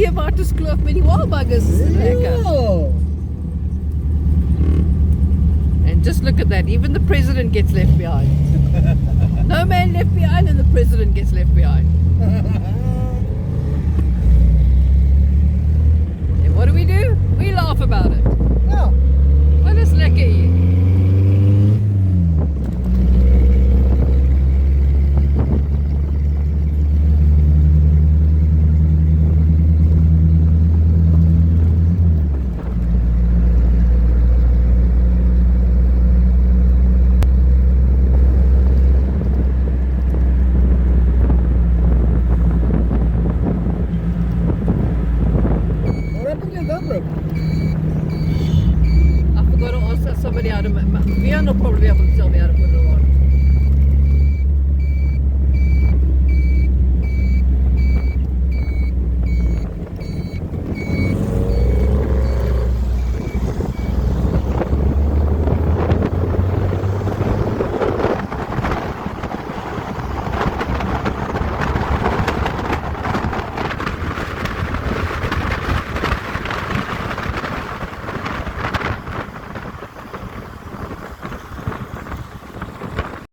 hier waar te skloof met die walbuggers. Is dit lekker? And just look at that, even the president gets left behind. No man left behind and the president gets left behind. And what do? We laugh about it. Ja. Wat is lekker hier. I forgot to ask somebody how to. Leon will probably be able to tell me how to put it on.